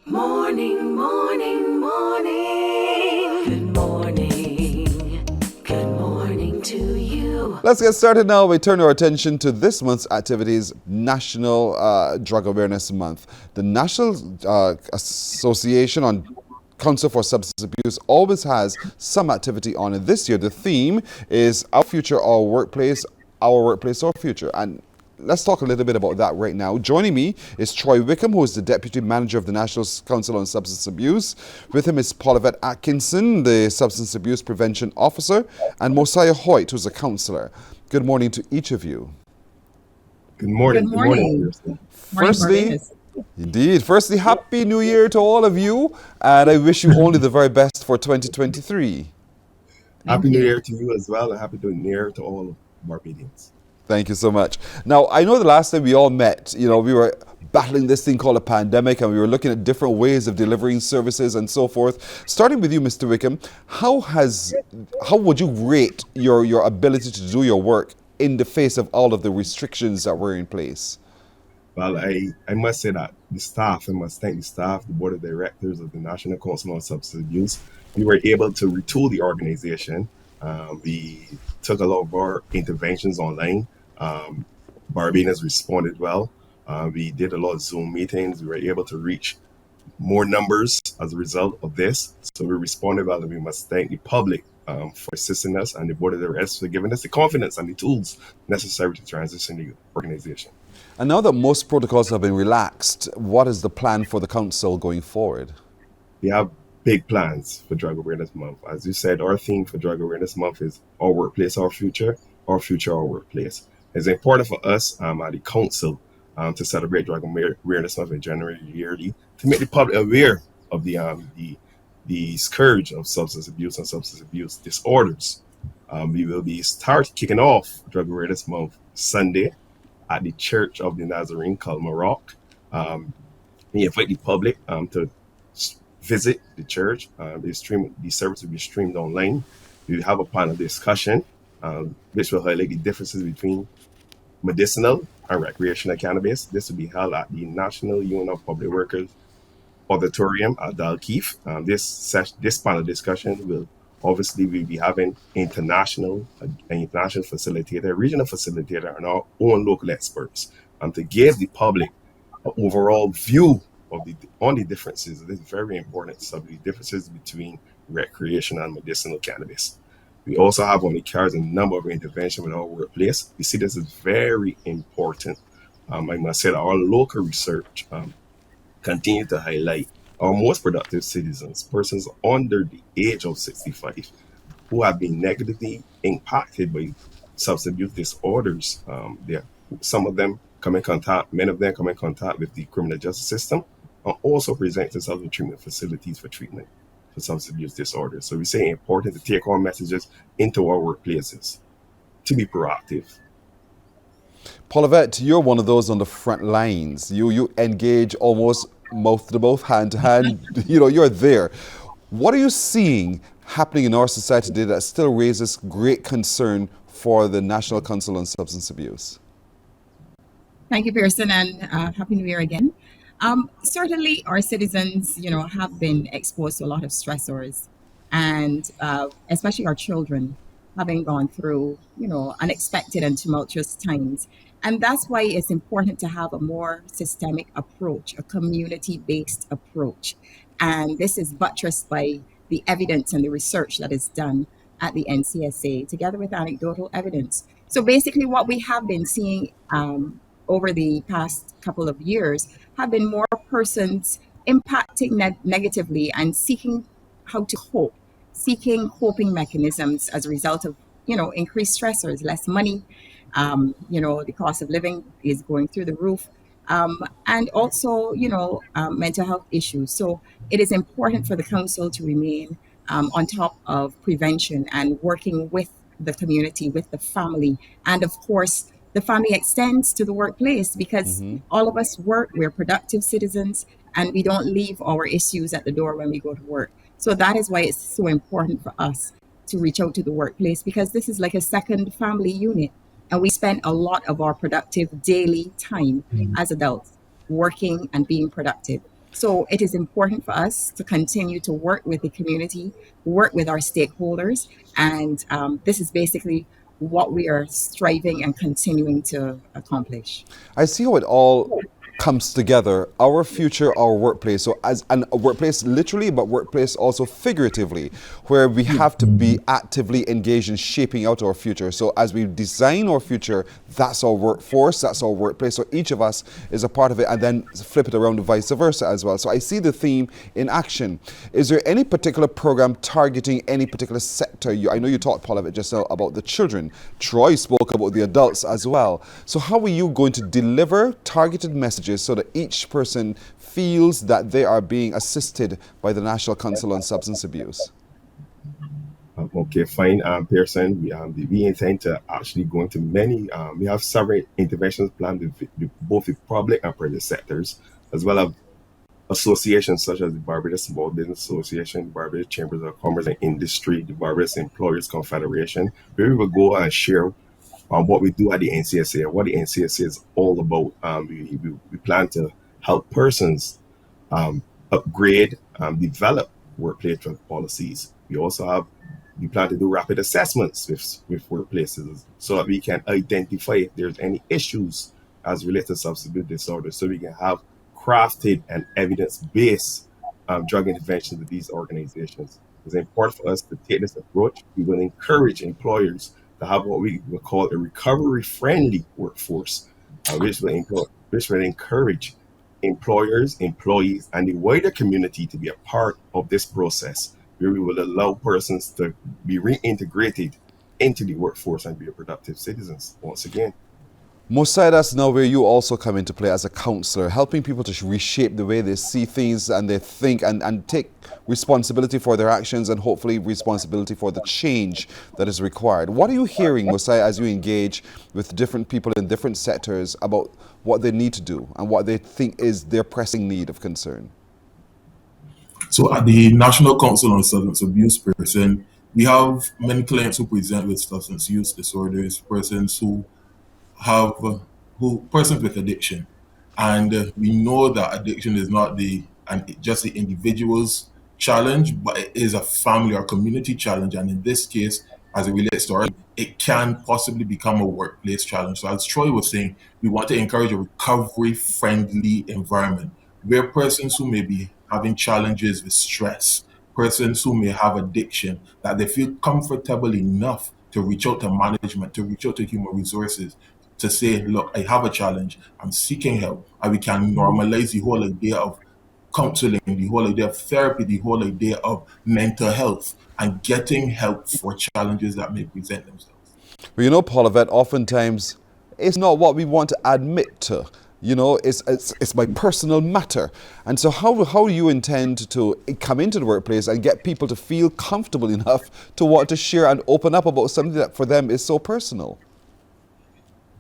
Morning, morning, morning. Good morning. Good morning to you. Let's get started now. We turn our attention to this month's activities, National Drug Awareness Month. The National Association on Council for Substance Abuse always has some activity on it. This year, the theme is Our Future, Our Workplace, Our Future. And let's talk a little bit about that right now. Joining me is Troy Wickham, who is the Deputy Manager of the National Council on Substance Abuse. With him is Paulavette Atkinson, the Substance Abuse Prevention Officer, and Mosiah Hoyt, who's a counselor. Good morning to each of you. Good morning. Good morning. Pearson. Morning, Firstly, Barbados. Happy New Year to all of you, and I wish you only the very best for 2023. Thank Happy New you. Year to you as well, and Happy New Year to all of Barbadians. Thank you so much. Now, I know the last time we all met, we were battling this thing called a pandemic, and we were looking at different ways of delivering services and so forth. Starting with you, Mr. Wickham, how would you rate your ability to do your work in the face of all of the restrictions that were in place? Well, I must say that I must thank the staff, the board of directors of the National Council on Substance Abuse. We were able to retool the organization. We took a lot of our interventions online. Barbadians responded well. We did a lot of Zoom meetings. We were able to reach more numbers as a result of this. So we responded well, and we must thank the public for assisting us and the board of directors for giving us the confidence and the tools necessary to transition the organization. And now that most protocols have been relaxed, what is the plan for the council going forward? We have big plans for Drug Awareness Month. As you said, our theme for Drug Awareness Month is Our Workplace, Our Future, Our Future, Our Workplace. It's important for us at the council to celebrate Drug Awareness Month in January yearly to make the public aware of the scourge of substance abuse and substance abuse disorders. We will be kicking off Drug Awareness Month Sunday at the Church of the Nazarene, Rock. We invite the public to visit the church. The service will be streamed online. We will have a panel discussion, which will highlight the differences between medicinal and recreational cannabis. This will be held at the National Union of Public Workers Auditorium at Dalkeith. This panel discussion will obviously we'll be having international facilitator, regional facilitator, and our own local experts to give the public an overall view on the differences. It is very important to study the differences between recreational and medicinal cannabis. We also have on the cards a number of interventions with our workplace. We see this is very important. I must say that our local research continue to highlight our most productive citizens, persons under the age of 65, who have been negatively impacted by substance abuse disorders. Some of them come in contact, many of them come in contact with the criminal justice system, and also present themselves in treatment facilities for treatment for substance abuse disorders. So we say it's important to take our messages into our workplaces to be proactive. Paulavette, you're one of those on the front lines. You engage almost mouth to mouth, hand to hand. You're there. What are you seeing happening in our society today that still raises great concern for the National Council on Substance Abuse? Thank you, Pearson, and Happy New Year again. Certainly, our citizens, have been exposed to a lot of stressors, and especially our children, having gone through, unexpected and tumultuous times. And that's why it's important to have a more systemic approach, a community-based approach. And this is buttressed by the evidence and the research that is done at the NCSA, together with anecdotal evidence. So basically, what we have been seeing over the past couple of years have been more persons impacting negatively and seeking how to cope, seeking coping mechanisms as a result of, increased stressors, less money. The cost of living is going through the roof. And also, mental health issues. So it is important for the council to remain on top of prevention and working with the community, with the family. And of course, the family extends to the workplace because all of us work, we're productive citizens, and we don't leave our issues at the door when we go to work. So that is why it's so important for us to reach out to the workplace, because this is like a second family unit. And we spend a lot of our productive daily time as adults working and being productive. So it is important for us to continue to work with the community, work with our stakeholders, and this is basically what we are striving and continuing to accomplish. I see how it all comes together. Our future, our workplace. So as and a workplace literally, but workplace also figuratively, where we have to be actively engaged in shaping out our future. So as we design our future, that's our workforce, that's our workplace. So each of us is a part of it, and then flip it around vice versa as well. So I see the theme in action. Is there any particular program targeting any particular sector? I know you talked, Paul, of it just now about the children. Troy spoke about the adults as well. So how are you going to deliver targeted messages so that each person feels that they are being assisted by the National Council on Substance Abuse? Okay, fine, Pearson. We intend to actually go into many. We have several interventions planned with both the public and private sectors, as well as associations such as the Barbados Small Business Association, the Barbados Chambers of Commerce and Industry, the Barbados Employers Confederation, where we will go and share what we do at the NCSA and what the NCSA is all about. We plan to help persons upgrade, develop workplace drug policies. We plan to do rapid assessments with workplaces so that we can identify if there's any issues as related to substance abuse disorder, so we can have crafted and evidence-based drug interventions with these organizations. It's important for us to take this approach. We will encourage employers to have what we will call a recovery-friendly workforce, which will encourage employers, employees, and the wider community to be a part of this process, where we will allow persons to be reintegrated into the workforce and be productive citizens once again. Mosai, that's now where you also come into play as a counselor, helping people to reshape the way they see things and they think and take responsibility for their actions and hopefully responsibility for the change that is required. What are you hearing, Mosai, as you engage with different people in different sectors about what they need to do and what they think is their pressing need of concern? So at the National Council on Substance Abuse person, we have many clients who present with substance use disorders, persons who have who persons with addiction, and we know that addiction is not just the individual's challenge, but it is a family or community challenge. And in this case, as it relates to our, it can possibly become a workplace challenge. So as Troy was saying, we want to encourage a recovery-friendly environment where persons who may be having challenges with stress, persons who may have addiction, that they feel comfortable enough to reach out to management, to reach out to human resources, to say, look, I have a challenge, I'm seeking help, and we can normalize the whole idea of counseling, the whole idea of therapy, the whole idea of mental health, and getting help for challenges that may present themselves. Well, you know, Paul Yvette, oftentimes it's not what we want to admit to. You know, it's my personal matter. And so how do you intend to come into the workplace and get people to feel comfortable enough to want to share and open up about something that for them is so personal?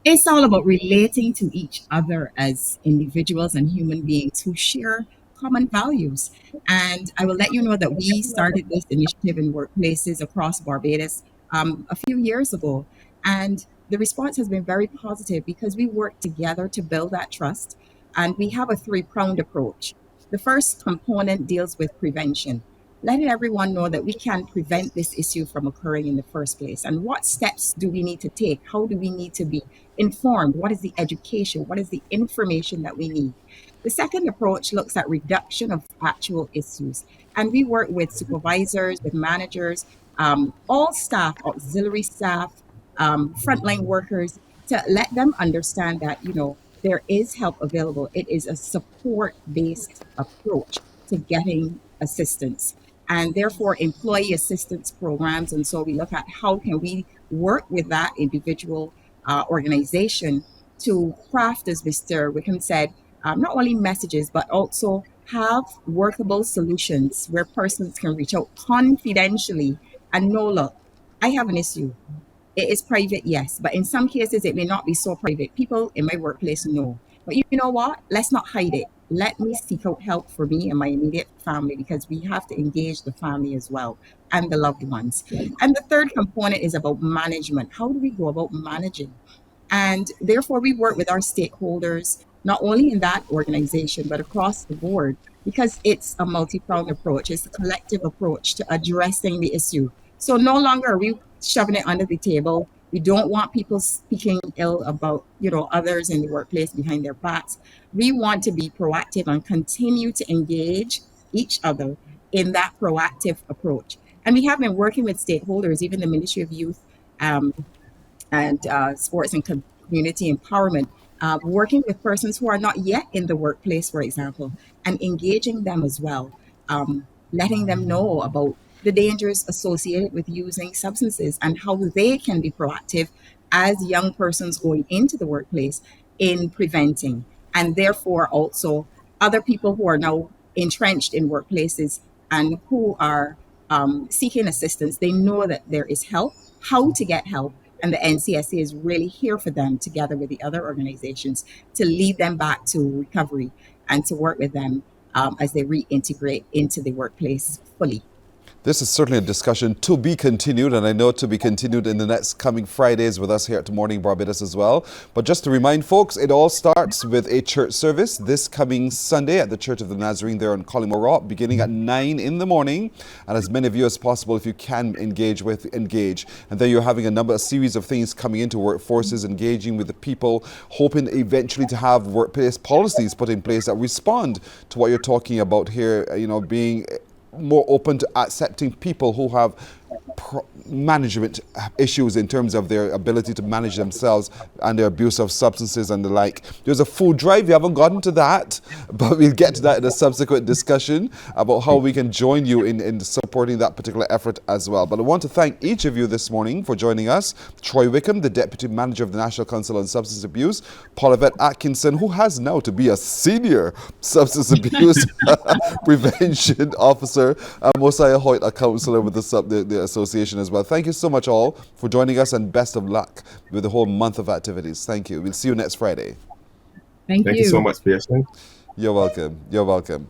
It's all about relating to each other as individuals and human beings who share common values. And I will let you know that we started this initiative in workplaces across Barbados a few years ago. And the response has been very positive because we work together to build that trust. And we have a three-pronged approach. The first component deals with prevention, letting everyone know that we can prevent this issue from occurring in the first place. And what steps do we need to take? How do we need to be informed? What is the education? What is the information that we need? The second approach looks at reduction of actual issues. And we work with supervisors, with managers, all staff, auxiliary staff, frontline workers, to let them understand that, there is help available. It is a support-based approach to getting assistance, and therefore employee assistance programs. And so we look at how can we work with that individual organization to craft, as Mr. Wickham said, not only messages, but also have workable solutions where persons can reach out confidentially and know, look, I have an issue. It is private, yes, but in some cases it may not be so private. People in my workplace know. But you know what? Let's not hide it. Let me seek out help for me and my immediate family, because we have to engage the family as well and the loved ones. And the third component is about management. How do we go about managing? And therefore, we work with our stakeholders, not only in that organization, but across the board, because it's a multi-pronged approach. It's a collective approach to addressing the issue. So no longer are we shoving it under the table. We don't want people speaking ill about, others in the workplace behind their backs. We want to be proactive and continue to engage each other in that proactive approach. And we have been working with stakeholders, even the Ministry of Youth, um, and sports and community empowerment, working with persons who are not yet in the workplace, for example, and engaging them as well, letting them know about the dangers associated with using substances and how they can be proactive as young persons going into the workplace in preventing, and therefore also other people who are now entrenched in workplaces and who are seeking assistance. They know that there is help, how to get help, and the NCSA is really here for them, together with the other organizations, to lead them back to recovery and to work with them as they reintegrate into the workplace fully. This is certainly a discussion to be continued, and I know to be continued in the next coming Fridays with us here at Morning Barbados as well. But just to remind folks, it all starts with a church service this coming Sunday at the Church of the Nazarene there on Collymore Rock, beginning at 9 in the morning. And as many of you as possible, if you can engage. And then you're having a series of things coming into workforces, engaging with the people, hoping eventually to have workplace policies put in place that respond to what you're talking about here, being more open to accepting people who have management issues in terms of their ability to manage themselves and their abuse of substances and the like. There's a food drive. We haven't gotten to that, but we'll get to that in a subsequent discussion about how we can join you in supporting that particular effort as well. But I want to thank each of you this morning for joining us. Troy Wickham, the Deputy Manager of the National Council on Substance Abuse. Paulavette Atkinson, who has now to be a Senior Substance Abuse Prevention Officer. And Mosiah Hoyt, a Councillor with the association as well. Thank you so much all for joining us, and best of luck with the whole month of activities. Thank you. We'll see you next Friday. Thank you so much, Pearson. You're welcome. You're welcome.